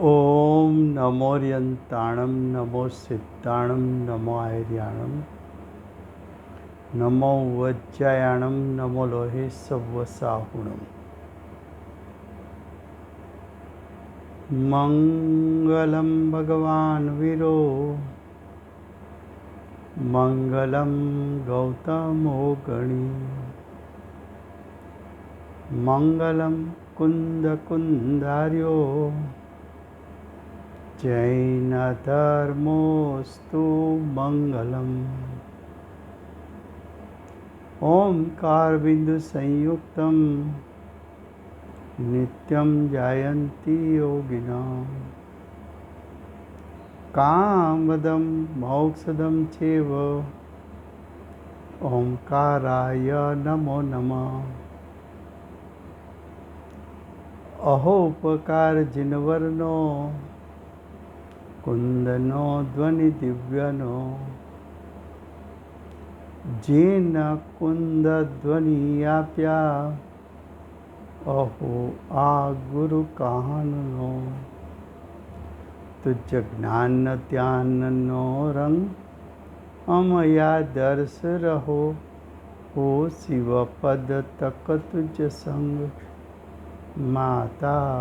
ઓમ નમો યંતાણમ નમો સિદ્ધાણમ નમો આયર્યાણમ નમો વજ્જાયાણમ નમો લોહે સવ્વસાહુણમ મંગલમ ભગવાન વીરો મંગલમ ગૌતમો ગણી મંગલમ કુંદ કુંદાર્યો જૈન ધર્મોસ્તુ મંગલમ ઓમકાર બિંદુ સંયુક્તમ નિત્યમ જાયંતી યોગિના કામદમ મોક્ષદમ ચેવ ઓમકારાય નમો નમઃ અહોપકાર જિનવરનો કુંદનો ધ્વનિ દિવ્યનો જીન કુંદ ધ્વનિ આપ્યા અહો આ ગુરુ કાહનનો તુજ જ્ઞાન ધ્યાનનો રંગ અમયા દર્શ રહો હો શિવ પદ તક તુજ સંગ માતા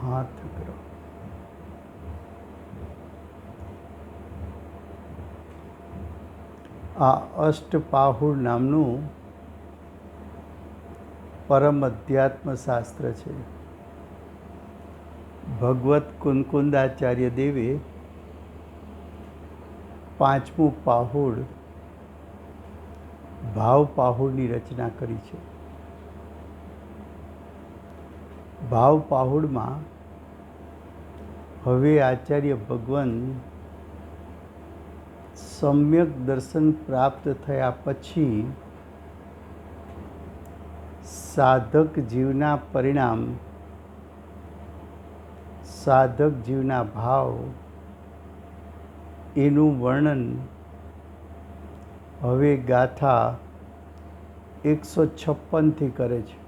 હાથ કરો. આ અષ્ટપાહુર નામનું પરમ અધ્યાત્મ શાસ્ત્ર છે. ભગવત કુંકુંદાચાર્ય દેવે પાંચમું પાહુર ભાવ પાહુરની રચના કરી છે. ભાવ પાહુરમાં હવે આચાર્ય ભગવાન સમ્યક દર્શન પ્રાપ્ત થયા પછી સાધક જીવના પરિણામ, સાધક જીવના ભાવ, એનું વર્ણન હવે ગાથા 156થી કરે છે.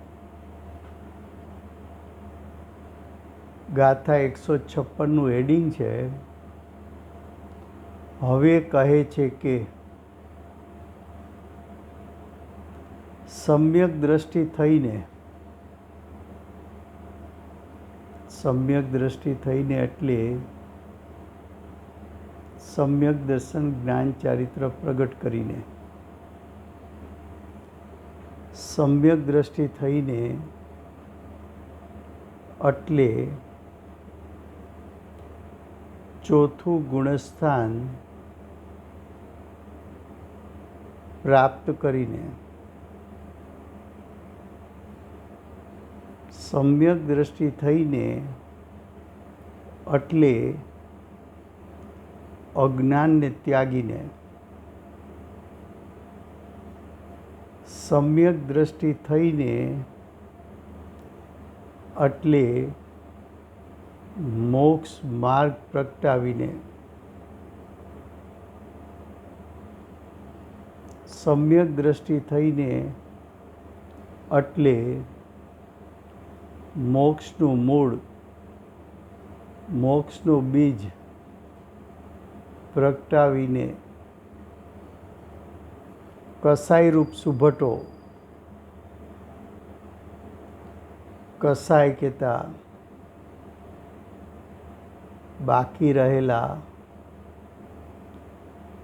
ગાથા 156નું હેડિંગ છે. હવે કહે છે કે સમ્યક દ્રષ્ટિ થઈને, સમ્યક દ્રષ્ટિ થઈને એટલે સમ્યક દર્શન જ્ઞાન ચારિત્ર પ્રગટ કરીને, સમ્યક દ્રષ્ટિ થઈને એટલે ચોથું ગુણસ્થાન પ્રાપ્ત કરીને, સમ્યક દ્રષ્ટિ થઈને એટલે અજ્ઞાનને ત્યાગીને, સમ્યક દ્રષ્ટિ થઈને એટલે મોક્ષ માર્ગ પ્રગટાવીને, સમ્યક દ્રષ્ટિ થઈને એટલે મોક્ષનું મૂળ, મોક્ષનું બીજ પ્રગટાવીને કસાય રૂપ સુભટો, કસાય કહેતા બાકી રહેલા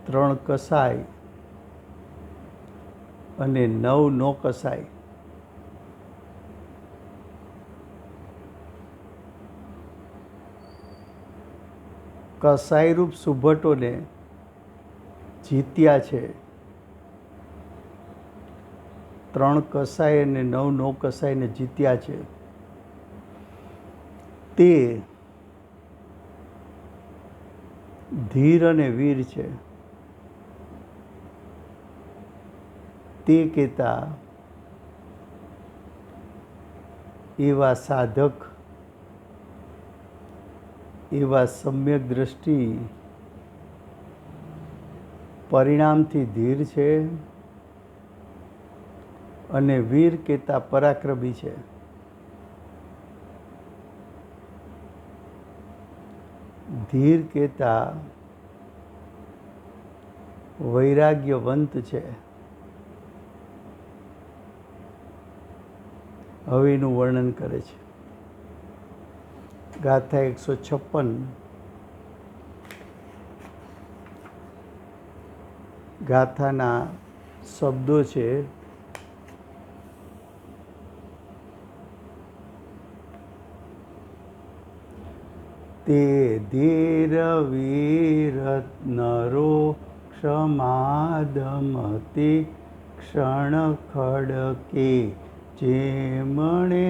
3 કસાય અને 9 નો કસાય, કસાયરૂપ સુભટોને જીત્યા છે. 3 કસાય અને 9 નો કસાયને જીત્યા છે. તે ધીર અને વીર છે. તે કહેતા એવા સાધક, એવા સમ્યક દ્રષ્ટિ પરિણામથી ધીર છે અને વીર કહેતા પરાક્રમી છે. ધીર કહેતા વૈરાગ્યવંત છે. હવે એનું વર્ણન કરે છે. ગાથા 156 ગાથાના શબ્દો છે. તે ધીર વીર નરો ક્ષમાદમતિ ક્ષણ ખડકે જેમણે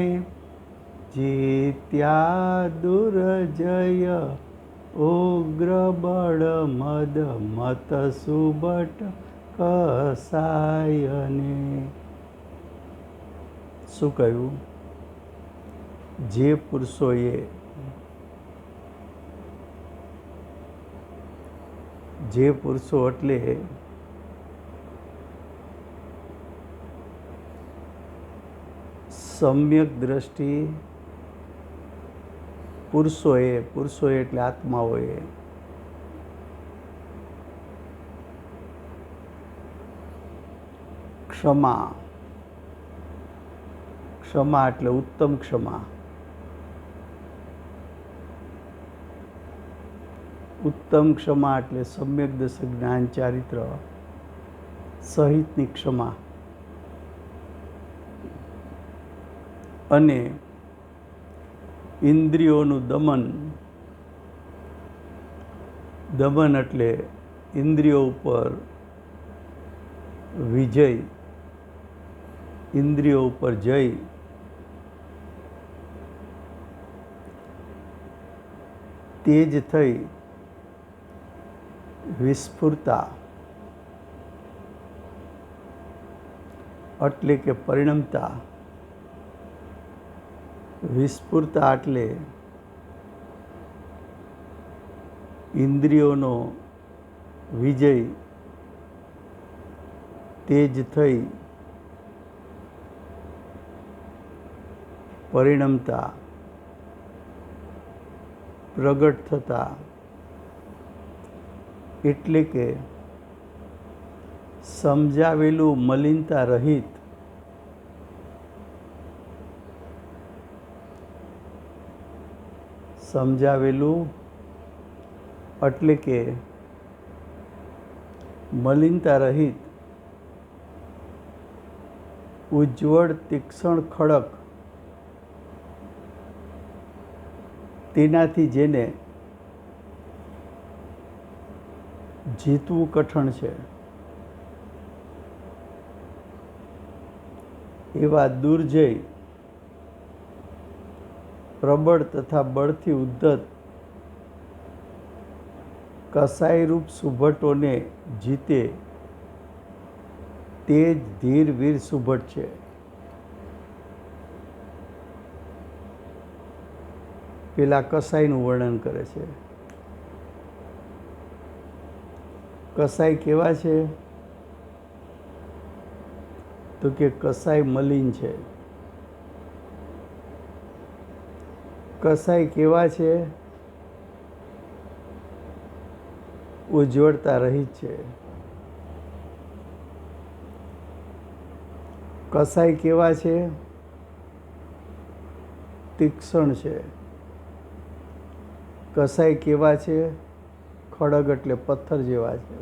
જીત્યા દુર્જય ઉગ્ર બળ મદ મત સુબટ કસાયને. શું કહ્યું? જે પુરુષોએ એટલે સમ્યક દ્રષ્ટિ પુરુષોએ એટલે આત્માઓએ ક્ષમા એટલે ઉત્તમ ક્ષમા. ઉત્તમ ક્ષમા એટલે સમ્યક દર્શક જ્ઞાન ચારિત્ર સહિતની ક્ષમા. અને ઇન્દ્રિયોનું દમન એટલે ઇન્દ્રિયો ઉપર વિજય, ઇન્દ્રિયો ઉપર જય. તેજ થઈ વિસ્ફુરતા એટલે કે પરિણમતા. વિસ્ફુરતા એટલે ઇન્દ્રિયોનો વિજય, તેજ થઈ પરિણમતા, પ્રગટ થતા એટલે કે સમજાવેલું મલિનતા રહિત, સમજાવેલું એટલે કે મલિનતા રહિત, ઉજ્જવળ તીક્ષ્ણ ખડક, તેનાથી જેને જીતવું કઠણ છે એવા દુર્જય, પ્રબળ તથા બળથી ઉદ્ધત કસાયરૂપ સુભટોને જીતે તે જ ધીર વીર સુભટ છે. પેલા કસાઈનું વર્ણન કરે છે. કસાઈ કેવા છે? તો કે કસાઈ મલિન છે. કસાઈ કેવા છે? ઉજ્જવળતા રહિત છે. કસાઈ કેવા છે? તીક્ષ્ણ છે. કસાઈ કેવા છે? ખડગ એટલે પથ્થર જેવા છે.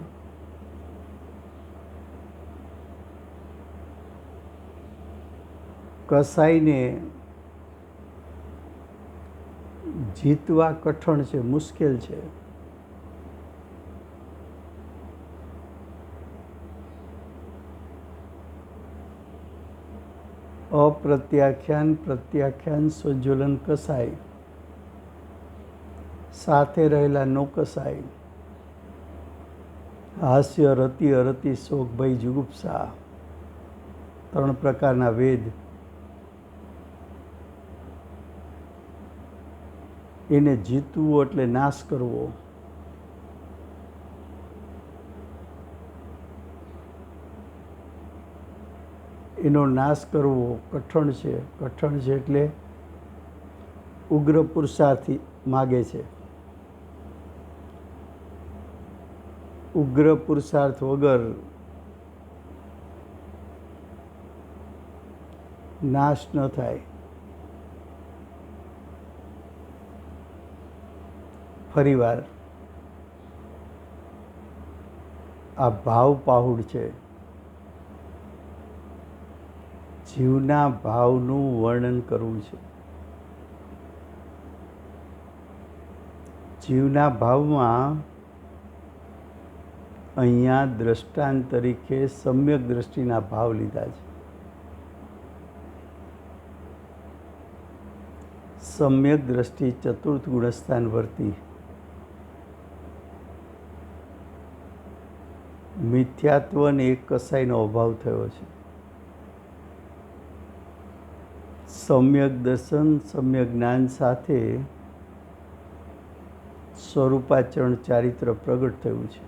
કસાઈને જીતવા કઠણ છે, મુશ્કેલ છે. અપ્રત્યાખ્યાન પ્રત્યાખ્યાન સ્વજ્વલન કસાય, સાથે રહેલા નો કસાય, હાસ્ય રતિ અરતિ શોક ભય જુગુપ્સા, 3 પ્રકારના વેદ. એને જીતવું એટલે નાશ કરવો. એનો નાશ કરવો કઠણ છે. કઠણ છે એટલે ઉગ્ર પુરુષાર્થી માગે છે. ઉગ્ર પુરુષાર્થ વગર નાશ ન થાય. ફરીવાર આ ભાવ પાહુડ છે. જીવના ભાવનું વર્ણન કરવું છે. જીવના ભાવમાં અહીંયા દ્રષ્ટાંત તરીકે સમ્યક દ્રષ્ટિના ભાવ લીધા છે. સમ્યક દ્રષ્ટિ ચતુર્થ ગુણસ્થાન વર્તી મિથ્યાત્વ અને એક કસાઈનો અભાવ થયો છે. સમ્યક દર્શન સમ્યક જ્ઞાન સાથે સ્વરૂપાચરણ ચારિત્ર પ્રગટ થયું છે.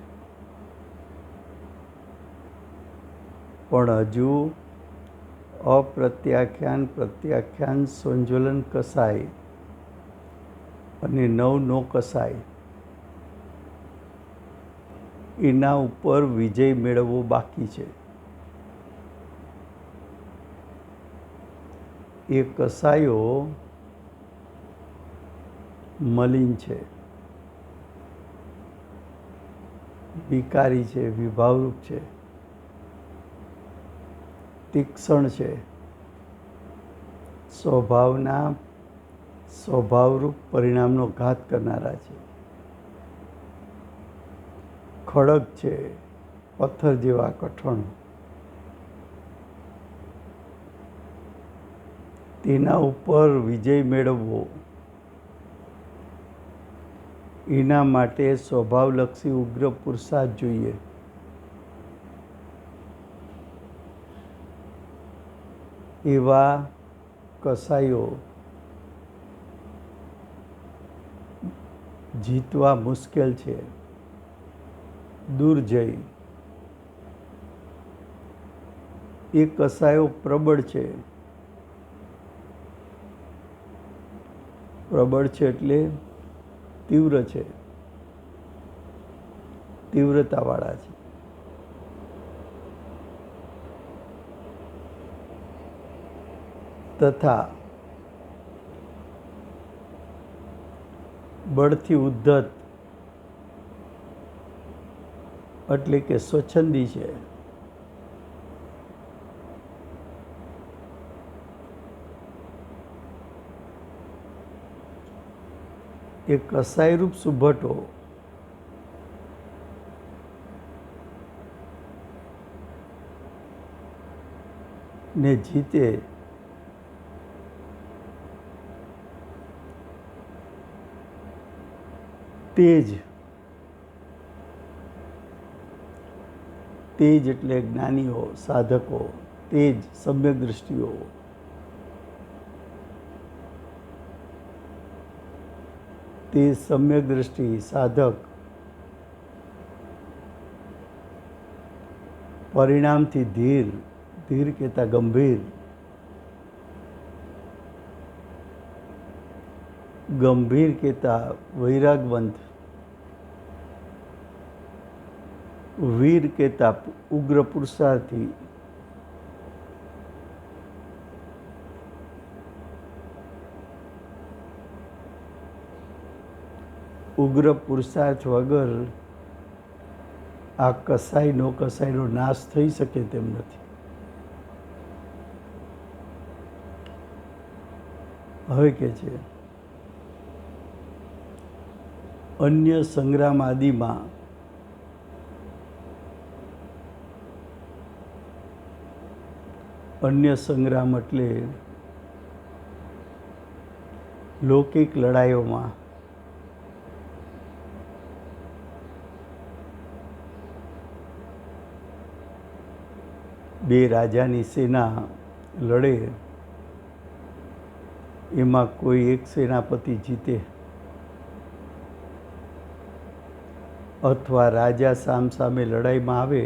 પણ હજુ અપ્રત્યાખ્યાન પ્રત્યાખ્યાન સંજ્વલન કસાય અને નવ નો કસાય એના ઉપર વિજય મેળવવો બાકી છે. એ કસાયો મલિન છે, વિકારી છે, વિભાવરૂપ છે, તીક્ષ્ણ છે, સ્વભાવરૂપ પરિણામનો ઘાત કરનારા છે, ખડક છે, પથ્થર જેવા કઠણ. તેના ઉપર વિજય મેળવવો એના માટે સ્વભાવલક્ષી ઉગ્ર પુરુષાર્થ જોઈએ. એવા કસાયો જીતવા મુશ્કેલ છે. દૂર જઈ એ કસાયો પ્રબળ છે. પ્રબળ છે એટલે તીવ્ર છે, તીવ્રતાવાળા છે. તથા બળથી ઉદ્ધત એટલે કે સ્વચ્છંદી છે. એ કસાયરૂપ સુભટો ને જીતે તેજ એટલે જ્ઞાનીઓ, સાધકો, તેજ સમ્યક દૃષ્ટિઓ. તે સમ્યક દૃષ્ટિ સાધક પરિણામથી ધીર, ધીર કહેતા ગંભીર, ગંભીર કહેતા વૈરાગવંત, વીર કહેતા ઉગ્ર પુરુષાર્થી, ઉગ્ર પુરુષાર્થ વગર આ કસાયનો નાશ થઈ શકે તેમ નથી. હવે કે છે અન્ય સંગ્રામ આદિમાં અન્ય સંગ્રામ એટલે લૌકિક લડાઈઓમાં બે રાજાની સેના લડે, એમાં કોઈ એક સેનાપતિ જીતે અથવા રાજા સામસામે લડાઈમાં આવે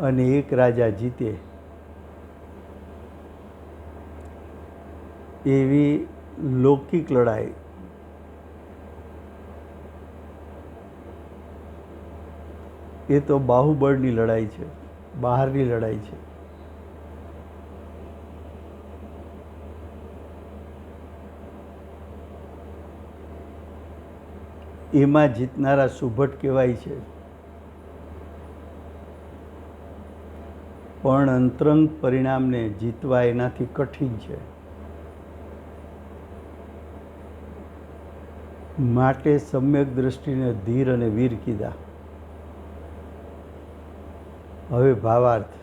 અને એક રાજા જીતે, એવી લૌકિક લડાઈ એ તો બાહુબળની લડાઈ છે, બહારની લડાઈ છે. એમાં જીતનારા સુભટ કહેવાય છે. પણ અંતરંગ પરિણામને જીતવા એનાથી કઠિન છે. માટે સમ્યક દ્રષ્ટિને ધીર અને વીર કીધા. હવે ભાવાર્થ.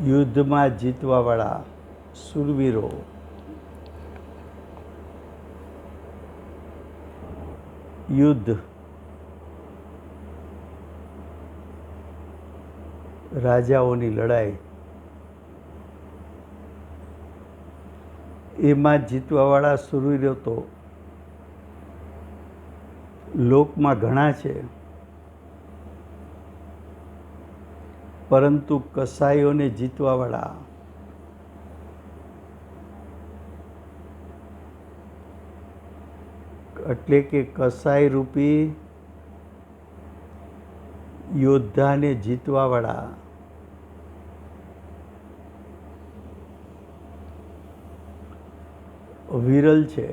યુદ્ધમાં જીતવાવાળા શૂરવીરો યુદ્ધ રાજાઓની લડાઈ એમાં જીતવાવાળા શૂરવીરો તો લોકમાં ઘણા છે, પરંતુ કસાઈઓને જીતવાવાળા એટલે કે કસાઈ રૂપી યોદ્ધાને જીતવાવાળા વિરલ છે,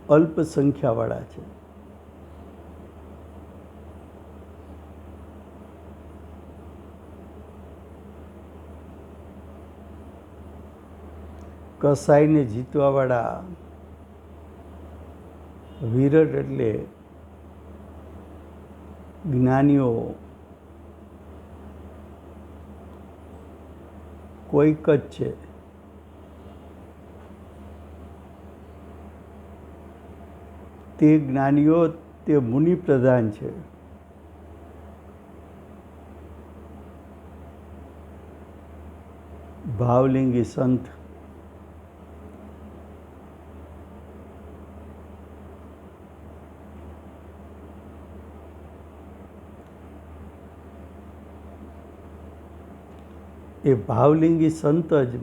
અલ્પ સંખ્યાવાળા છે. કસાઈને જીતવાવાળા વિરલ એટલે જ્ઞાનીઓ કોઈક જ છે. તે જ્ઞાનીઓ તે મુનિ પ્રધાન છે. ભાવલિંગી સંત એ ભાવલિંગી સંત જ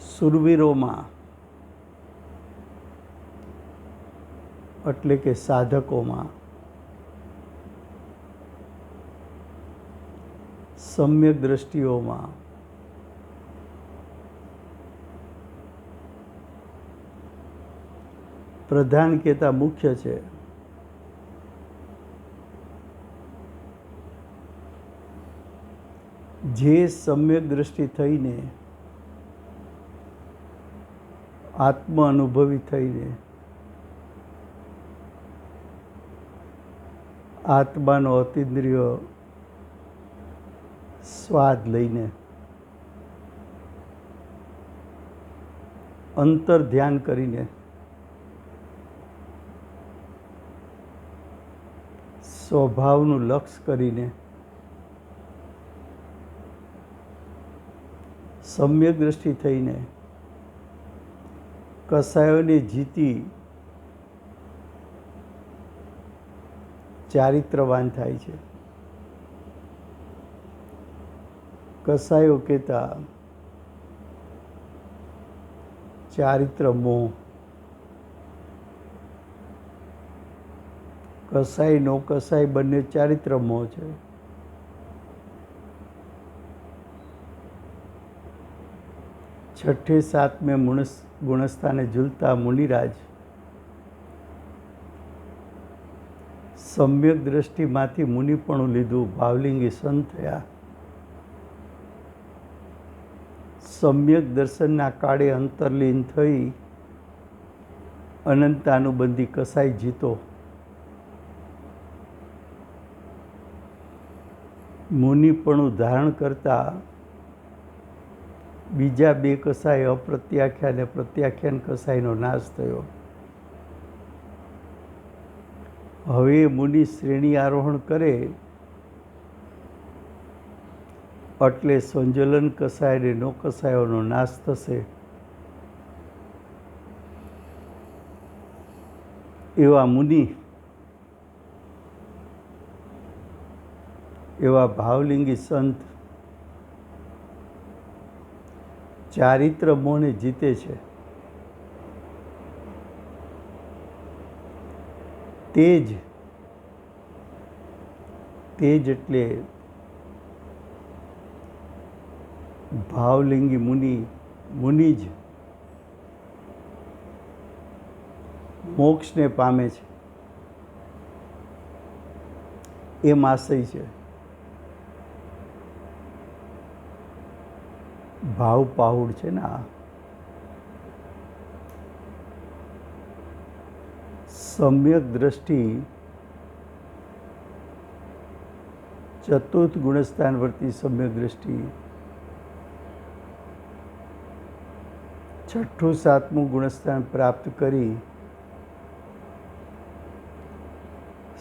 શૂરવીરોમાં એટલે કે સાધકોમાં સમ્યક દ્રષ્ટિઓમાં પ્રધાન કહેતા મુખ્ય છે. જે સમ્યક દ્રષ્ટિ થઈને આત્મ અનુભવી થઈને આત્માનો અતિન્દ્રિય સ્વાદ લઈને અંતર ધ્યાન કરીને સ્વભાવનું લક્ષ્ય કરીને સમ્યક દ્રષ્ટિ થઈને કસાયોને જીતી ચારિત્રવાન થાય છે. કસાયો કહેતા ચારિત્ર મોહ, કસાઈ નો કસાઈ બંને ચારિત્ર મોહ છે. છઠ્ઠે સાતમે ગુણસ્થાને ઝૂલતા મુનિરાજ સમ્યક દ્રષ્ટિમાંથી મુનિપણું લીધું, ભાવલિંગી સંત થયા. સમ્યક દર્શનના કાળે અંતરલીન થઈ અનંતાનુબંધી કસાઈ જીતો. મુનિપણું ધારણ કરતા બીજા બે કસાઈ અપ્રત્યાખ્યાન અને પ્રત્યાખ્યાન કસાઈનો નાશ થયો. હવે મુનિ શ્રેણી આરોહણ કરે એટલે સંજલન કસાય અને નો કસાયોનો નાશ થશે. એવા મુનિ, એવા ભાવલિંગી સંત ચારિત્ર મોહને જીતે છે. તેજ એટલે ભાવલિંગી મુનિ જ મોક્ષને પામે છે એમ આશય છે. ભાવ પાહુડ છે ને આ. સમ્યક દ્રષ્ટિ ચતુર્થ ગુણસ્થાન વર્તી સમ્યક દ્રષ્ટિ, છઠ્ઠું સાતમું ગુણસ્થાન પ્રાપ્ત કરી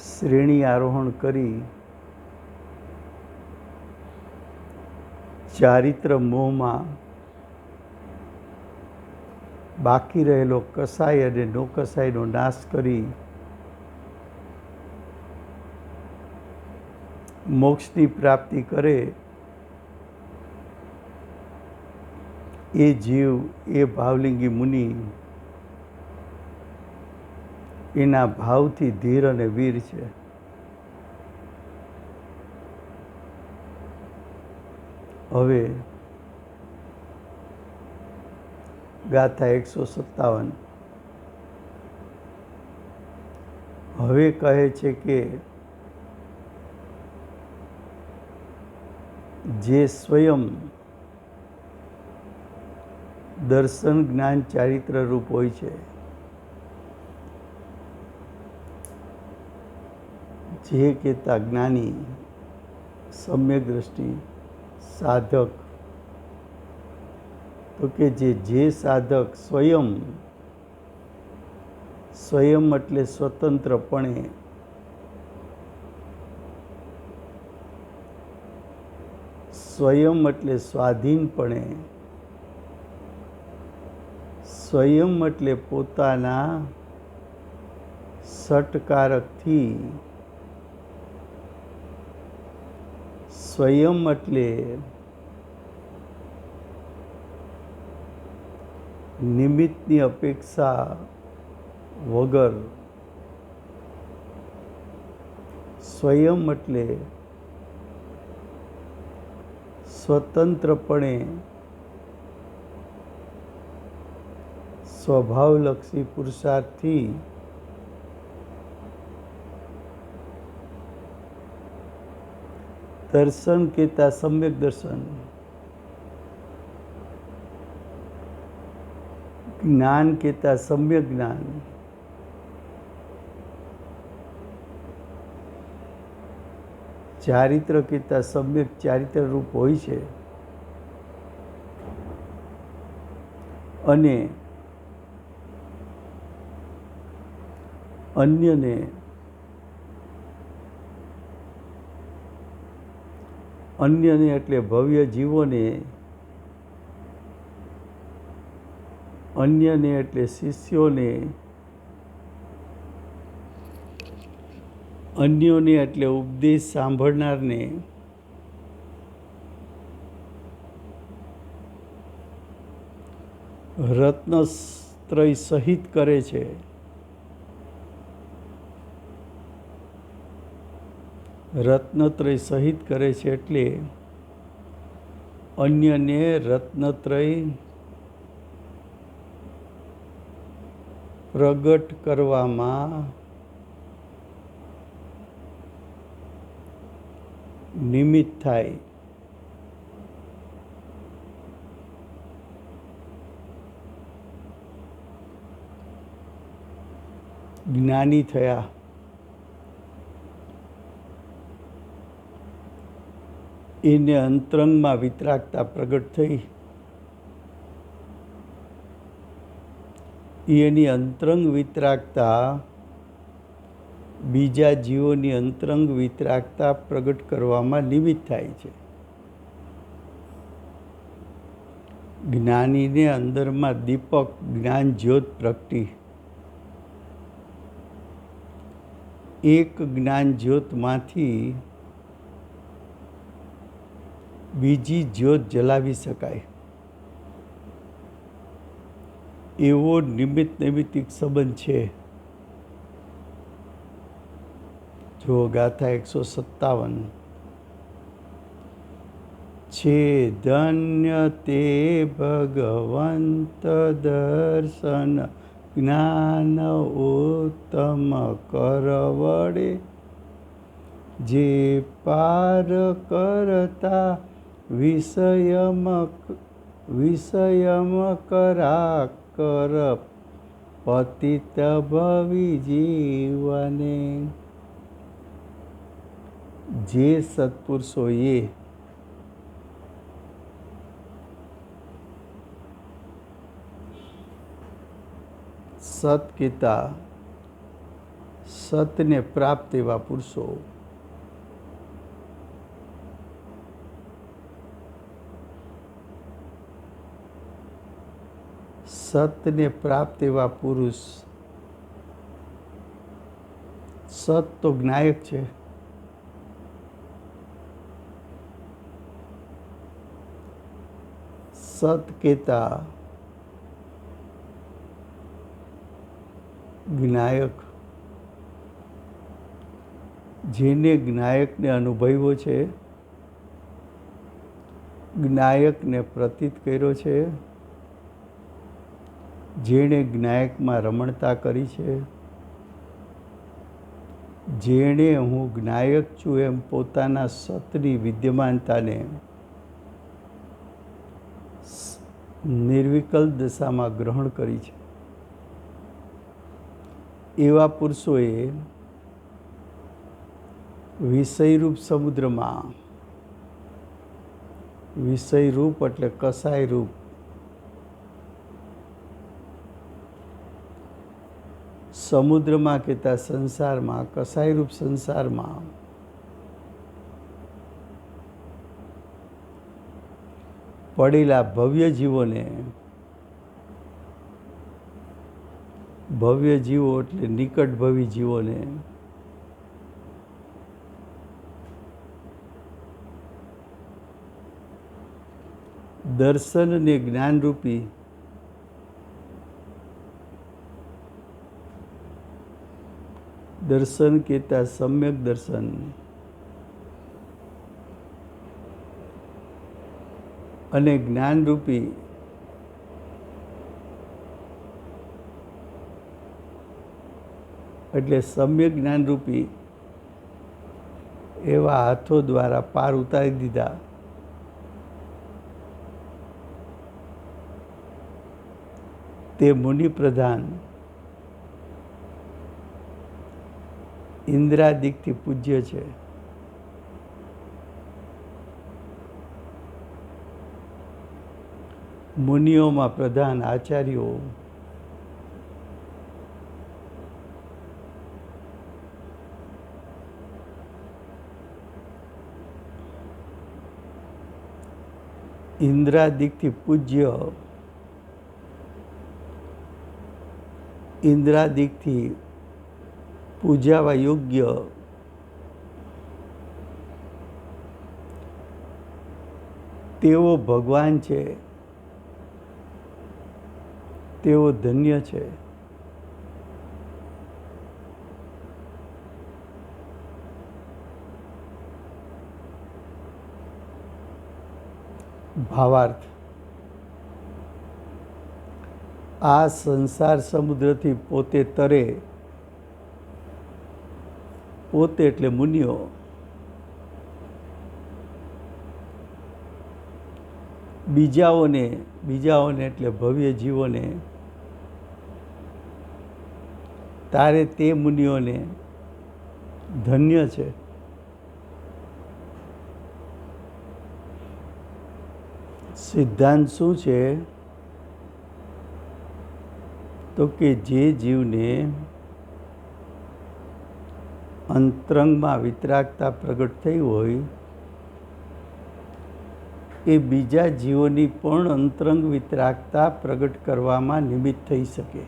શ્રેણી આરોહણ કરી ચારિત્ર મોહમાં બાકી રહેલો કસાય અને નો કસાયનો નાશ કરી મોક્ષની પ્રાપ્તિ કરે એ જીવ, એ ભાવલિંગી મુનિ એના ભાવથી ધીર અને વીર છે. હવે ગાથા 157 હવે કહે છે કે જે સ્વયં દર્શન જ્ઞાન ચારિત્ર રૂપ હોય છે, જે કહેતા જ્ઞાની, સમ્યક દ્રષ્ટિ, સાધક, તો કે જે સાધક સ્વયં એટલે સ્વતંત્રપણે સ્વયં એટલે સ્વાધીનપણે, સ્વયં એટલે પોતાના સટકારકથી, સ્વયં એટલે નિમિત્તની અપેક્ષા વગર, સ્વયં એટલે સ્વતંત્રપણે સ્વભાવલક્ષી પુરુષાર્થથી દર્શન કહેતા સમ્યક દર્શન, જ્ઞાન કહેતા સમ્યક જ્ઞાન, ચારિત્ર કહેતા સમ્યક ચારિત્ર રૂપ હોય છે અને અન્યને એટલે ભવ્ય જીવોને, અન્યને એટલે શિષ્યોને, અન્યોને એટલે ઉપદેશ સાંભળનારને રત્નત્રય સહિત કરે છે. રત્નત્રય સહિત કરે છે એટલે અન્યને રત્નત્રય પ્રગટ કરવામાં નિમિત્ત થાય. જ્ઞાની થયા. એને અંતરંગમાં વિતરાગતા પ્રગટ થઈ. એની અંતરંગ વિતરાગતા બીજા જીવોની અંતરંગ વિતરાગતા પ્રગટ કરવામાં નિમિત્ત થાય છે. જ્ઞાનીને અંદરમાં દીપક જ્ઞાન જ્યોત પ્રગટી. એક જ્ઞાન જ્યોતમાંથી બીજી જ્યોત જલાવી શકાય. એવો નિમિત્ત નૈમિત્તિક સંબંધ છે. જો ગાથા 157 છે ધન્ય તે ભગવંત દર્શન જ્ઞાન ઉત્તમ કરવડે જે પાર કરતા વિષયમ કરા કર પતિત ભવી જીવને. જે સત્પુરુષોએ સત કહેતા સતને પ્રાપ્ત એવા પુરુષો, સતને પ્રાપ્ત એવા પુરુષ. સત તો જ્ઞાયક છે. સત કહેતા જ્ઞાયક, જેને જ્ઞાયકને અનુભવ્યો છે, જ્ઞાયકને પ્રતીત કર્યો છે, જેણે જ્ઞાયકમાં રમણતા કરી છે, જેણે હું જ્ઞાયક છું એમ પોતાના સતની વિદ્યમાનતાને નિર્વિકલ્પ દશામાં ગ્રહણ કરી છે. એવા પુરુષોએ વિષયરૂપ સમુદ્રમાં, વિષયરૂપ એટલે કસાય રૂપ, સમુદ્રમાં કહેતા સંસારમાં, કસાયરૂપ સંસારમાં પડેલા ભવ્ય જીવોને, ભવ્ય જીવો એટલે નિકટભવી જીવોને દર્શન ને જ્ઞાનરૂપી દર્શન કહેતા સમ્યક દર્શન અને જ્ઞાનરૂપી એટલે સમ્યક જ્ઞાનરૂપી એવા હાથો દ્વારા પાર ઉતારી દીધા. તે મુનિ પ્રધાન ઇન્દ્રાદિકથી પૂજ્ય છે. મુનિઓમાં પ્રધાન આચાર્યો ઇન્દ્રાદિકથી પૂજ્ય, ઇન્દ્રાદિકથી પૂજાવા યોગ્ય તેઓ ભગવાન છે, તેઓ ધન્ય છે. ભાવાર્થ: આ સંસાર સમુદ્રથી પોતે તરે, પોતે એટલે મુનિઓ, બીજાઓને એટલે ભવ્ય જીવોને તારે તે મુનિઓને ધન્ય છે. સિદ્ધાંત શું છે? તો કે જે જીવને અંતરંગમાં વિતરાગતા પ્રગટ થઈ હોય એ બીજા જીવોની પણ અંતરંગ વિતરાગતા પ્રગટ કરવામાં નિમિત્ત થઈ શકે.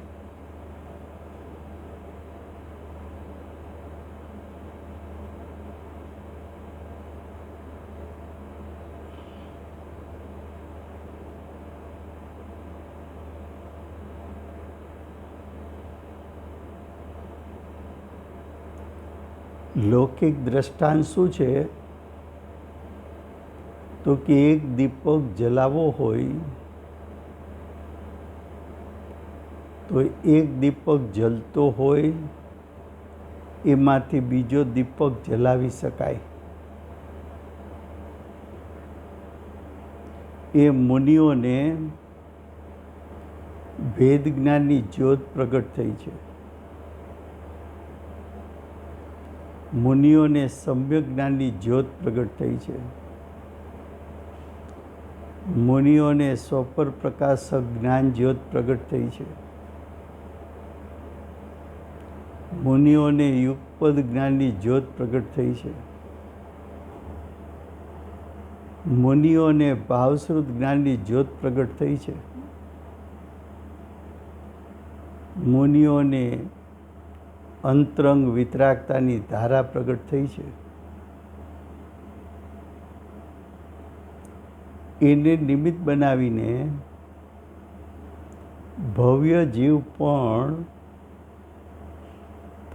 લૌકિક દ્રષ્ટાંત શું છે? તો કે એક દીપક જલાવવો હોય તો એક દીપક જલતો હોય એમાંથી બીજો દીપક જલાવી શકાય. એ મુનિઓને વેદ જ્ઞાનની જ્યોત પ્રગટ થઈ છે. મુનિઓને સમ્યક જ્ઞાનની જ્યોત પ્રગટ થઈ છે. મુનિઓને સ્વપર પ્રકાશક જ્ઞાન જ્યોત પ્રગટ થઈ છે. મુનિઓને યુગપદ જ્ઞાનની જ્યોત પ્રગટ થઈ છે. મુનિઓને ભાવશ્રુત જ્ઞાનની જ્યોત પ્રગટ થઈ છે. મુનિઓને અંતરંગ વિતરાગતાની ધારા પ્રગટ થઈ છે. એને નિમિત્ત બનાવીને ભવ્ય જીવ પણ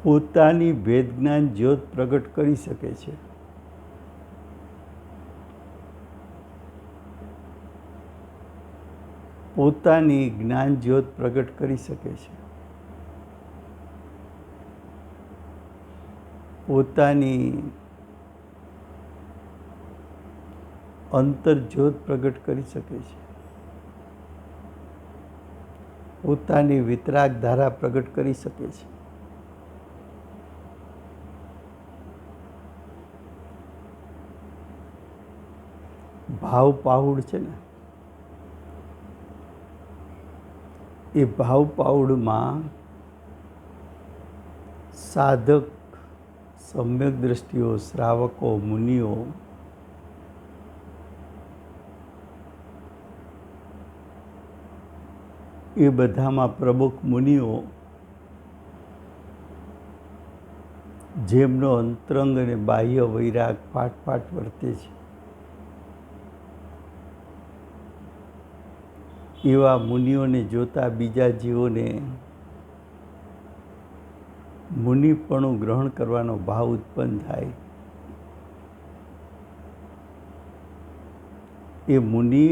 પોતાની વેદજ્ઞાન જ્યોત પ્રગટ કરી શકે છે. પોતાની જ્ઞાન જ્યોત પ્રગટ કરી શકે છે. પોતાની અંતર જ્યોત પ્રગટ કરી શકે છે. પોતાની વિતરાગ ધારા પ્રગટ કરી શકે છે. ભાવ પાઉડ છે ને, એ ભાવ પાઉડમાં સાધક, સમ્યક દ્રષ્ટિઓ, શ્રાવકો, મુનિઓ એ બધામાં પ્રમુખ મુનિઓ જેમનો અંતરંગ અને બાહ્ય વૈરાગ ફાટફાટ વર્તે છે, એવા મુનિઓને જોતા બીજા જીવોને મુનિપણું ગ્રહણ કરવાનો ભાવ ઉત્પન્ન થાય. એ મુનિ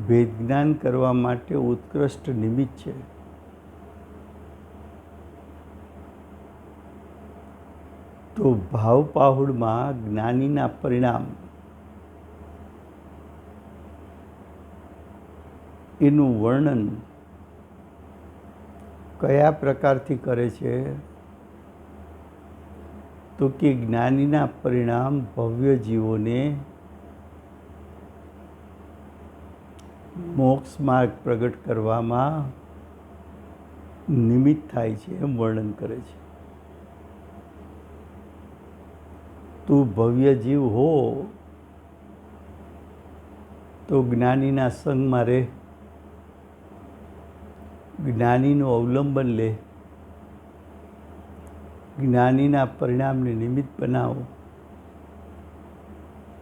વેદજ્ઞાન કરવા માટે ઉત્કૃષ્ટ નિમિત્ત છે. તો ભાવ પાહુડમાં જ્ઞાનીના પરિણામ એનું વર્ણન કયા પ્રકારથી કરે છે? તો કે જ્ઞાનીના પરિણામ ભવ્ય જીવોને મોક્ષ માર્ગ પ્રગટ કરવામાં નિમિત્ત થાય છે એમ વર્ણન કરે છે. તું ભવ્ય જીવ હો તો જ્ઞાનીના સંગમાં રહે, જ્ઞાનીનું અવલંબન લે, જ્ઞાનીના પરિણામને નિમિત્ત બનાવો,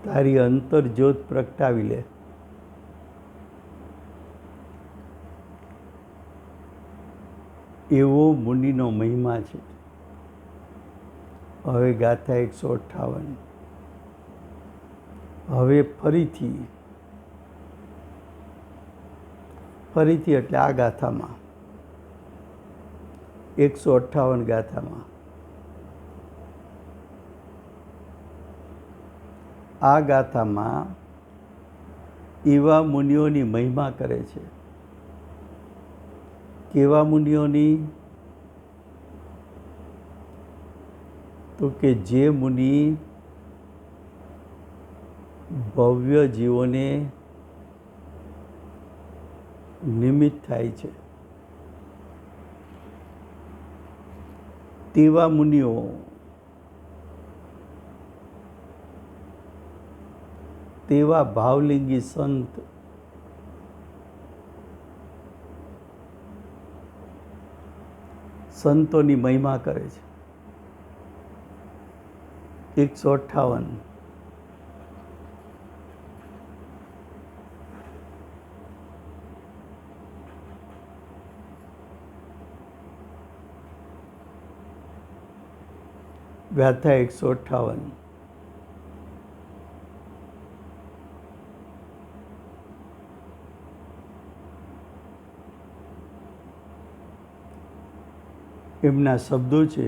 તારી અંતર જ્યોત પ્રગટાવી લે. એવો મુનિનો મહિમા છે. હવે ગાથા 158. હવે ફરીથી એટલે આ ગાથામાં 158 ગાથામાં આ ગાથામાં એવા મુનિઓની મહિમા કરે છે. કેવા મુનિઓની? તો કે જે મુનિ ભવ્ય જીવોને નિમિત્ત થાય છે, તેવા મુનિઓ તેવા ભાવલિંગી સંત સંતોની મહિમા કરે છે. 158. વ્યાથા 158. એમના શબ્દો છે,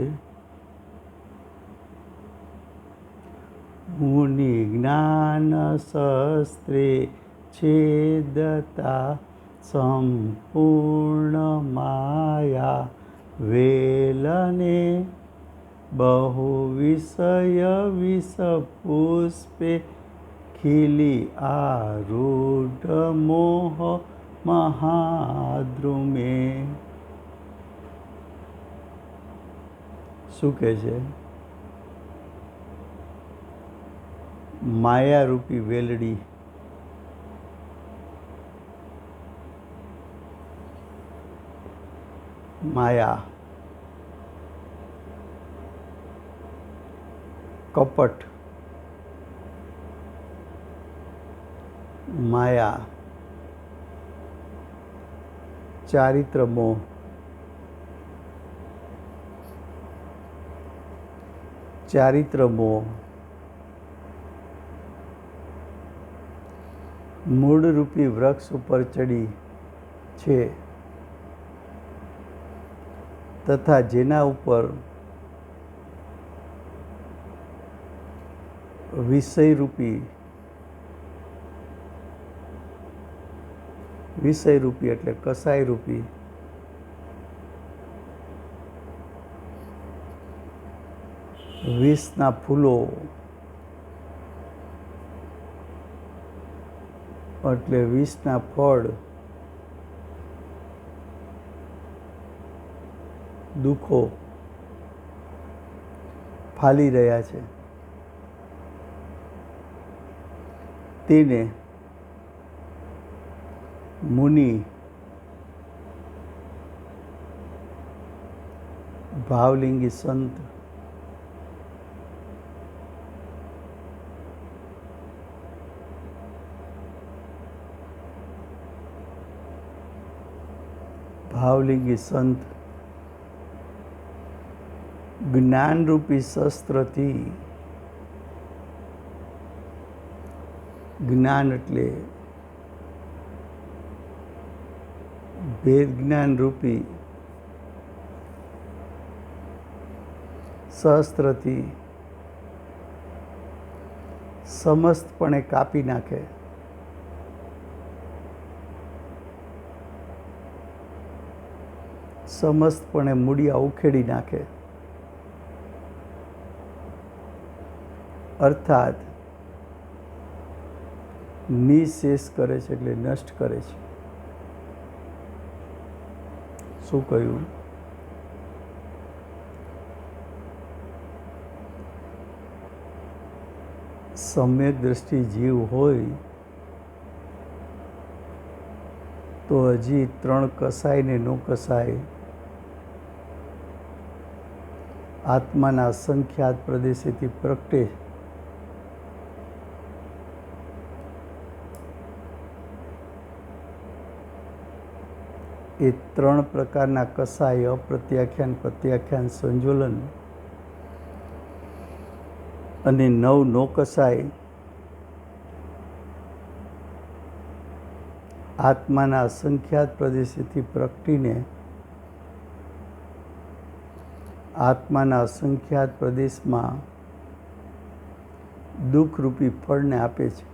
મુનિ જ્ઞાન શસ્ત્રે છેદતા સંપૂર્ણ માયા વેલને બહુ વિષય વિષ પુષ્પે ખીલી આરૂઢ મોહ મહાદ્રુમે. શું કહે છે? માયારૂપી વેલડી માયા, કપટ, માયા, ચારિત્ર મોહ, ચારિત્ર મોહ મૂળરૂપી વૃક્ષ ઉપર ચડી છે તથા જેના ઉપર વિષયરૂપી એટલે કસાયરૂપી વિષના ફૂલો એટલે વિષના ફળ, દુઃખો ફાલી રહ્યા છે, તેને મુનિ ભાવલિંગી સંત જ્ઞાનરૂપી શસ્ત્રથી, જ્ઞાન એટલે ભેદ જ્ઞાનરૂપી શસ્ત્રથી સમસ્તપણે કાપી નાખે, સમસ્તપણે મૂળિયા ઉખેડી નાખે, અર્થાત નિશેષ કરે છે, એટલે નષ્ટ કરે છે. શું કહ્યું? સમ્યક દ્રષ્ટિ જીવ હોય તો હજી 3 કસાય ને નો કસાય આત્માના અસંખ્યાત પ્રદેશેથી પ્રગટે. એ 3 પ્રકારના કસાય, અપ્રત્યાખ્યાન, પ્રત્યાખ્યાન, સંજોલન અને 9 નો કસાય આત્માના અસંખ્યાત પ્રદેશેથી પ્રગટીને આત્માના અસંખ્યાત પ્રદેશમાં દુઃખરૂપી ફળને આપે છે.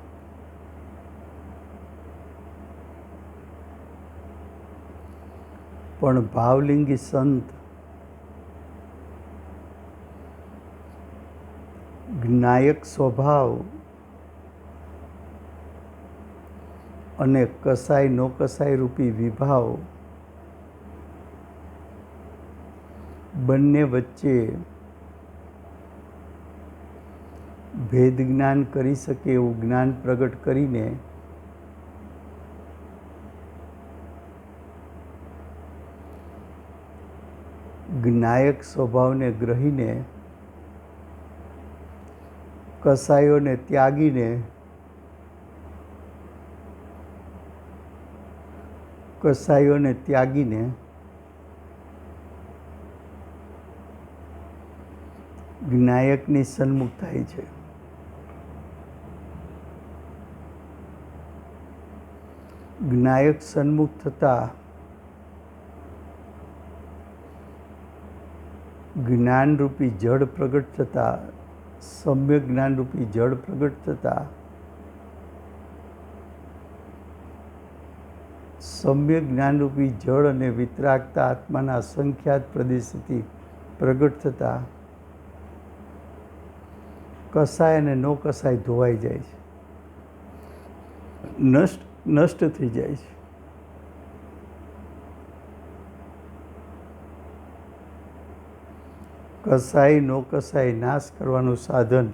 પણ ભાવલિંગી સંત જ્ઞાયક સ્વભાવ અને કસાય નો કસાય રૂપી વિભાવ બંને વચ્ચે ભેદ જ્ઞાન કરી શકે એવું જ્ઞાન પ્રગટ કરીને જ્ઞાયક સ્વભાવને ગ્રહીને કસાયોને ત્યાગીને જ્ઞાયકની સન્મુખ થાય છે. જ્ઞાયક સન્મુખ થતાં જ્ઞાનરૂપી જળ પ્રગટ થતાં, સમ્યક જ્ઞાનરૂપી જળ પ્રગટ થતાં સમ્યક જ્ઞાનરૂપી જળ અને વિતરાગતા આત્માના અસંખ્યાત પ્રદેશથી પ્રગટ થતાં કસાય અને નો કસાય ધોવાઈ જાય છે, નષ્ટ થઈ જાય છે. કસાય નો કસાય નાશ કરવાનું સાધન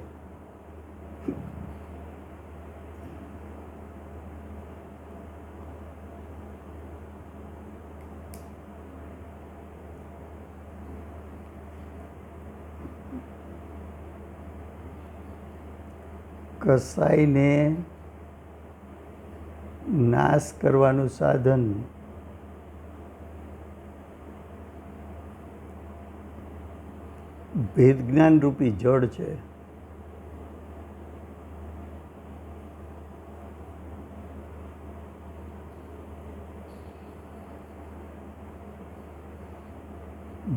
કસાયને નાશ કરવાનું સાધન ભેદ જ્ઞાન રૂપી જળ છે.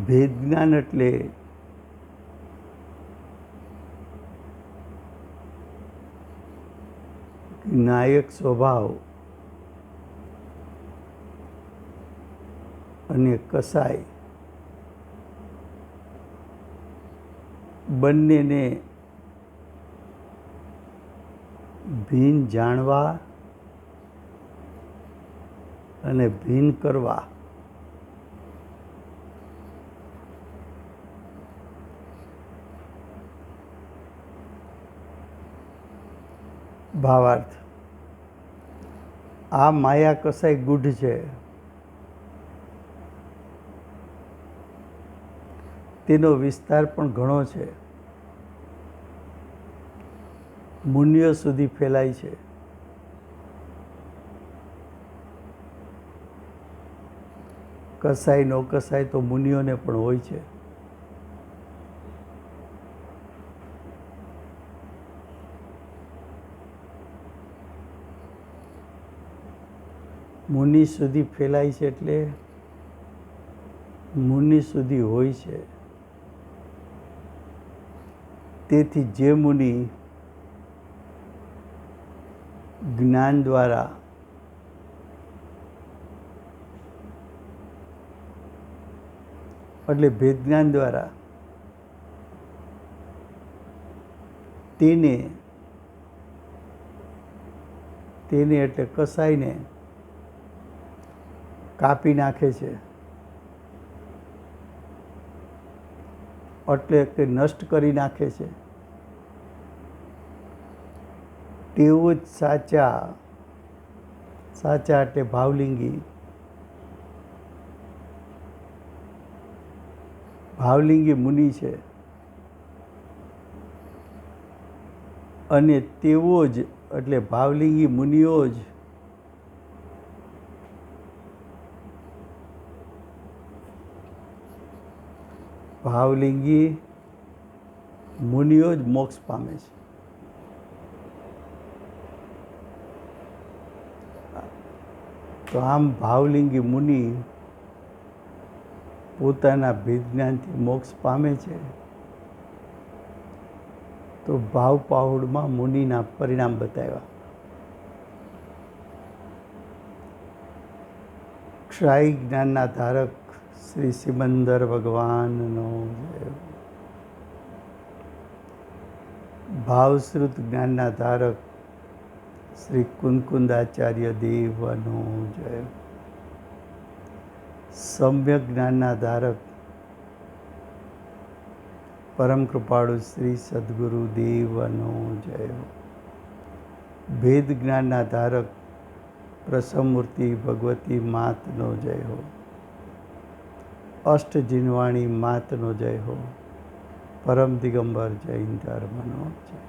ભેદ જ્ઞાન એટલે જ્ઞાયક સ્વભાવ અને કસાય બંનેને ભીન જાણવા અને ભીન કરવા. ભાવાર્થ: આ માયા કસાય ગૂઢ છે. તેનો વિસ્તાર પણ ઘણો છે, મુનિઓ સુધી ફેલાય છે. કસાય નો કસાય તો મુનિઓને પણ હોય છે. મુનિ સુધી ફેલાય છે એટલે મુનિ સુધી હોય છે. તેથી જે મુનિ જ્ઞાન દ્વારા એટલે ભેદ જ્ઞાન દ્વારા તેને એટલે કસાયને કાપી નાખે છે, એટલે કે નષ્ટ કરી નાખે છે, તેઓ જ સાચા એટલે ભાવલિંગી મુનિ છે. અને તેઓ જ એટલે ભાવલિંગી મુનિઓ જ મોક્ષ પામે છે. તો આમ ભાવલિંગી મુનિ પોતાના ભેદ જ્ઞાનથી મોક્ષ પામે છે. તો ભાવ પાહુડમાં મુનિના પરિણામ બતાવ્યા. ક્ષાયી જ્ઞાનના ધારક શ્રી સિમંદર ભગવાનનો જય. ભાવશ્રુત જ્ઞાનના ધારક શ્રી કુંદકુંદાચાર્ય દેવનો જય. સમ્યક જ્ઞાનના ધારક પરમ કૃપાળુ શ્રી સદગુરુ દેવનો જય. ભેદ જ્ઞાનના ધારક પ્રસમમૂર્તિ ભગવતી માતનો જય હો. અષ્ટ જીનવાણી માતનો જય હો. પરમ દિગંબર જૈન ધર્મનો જય.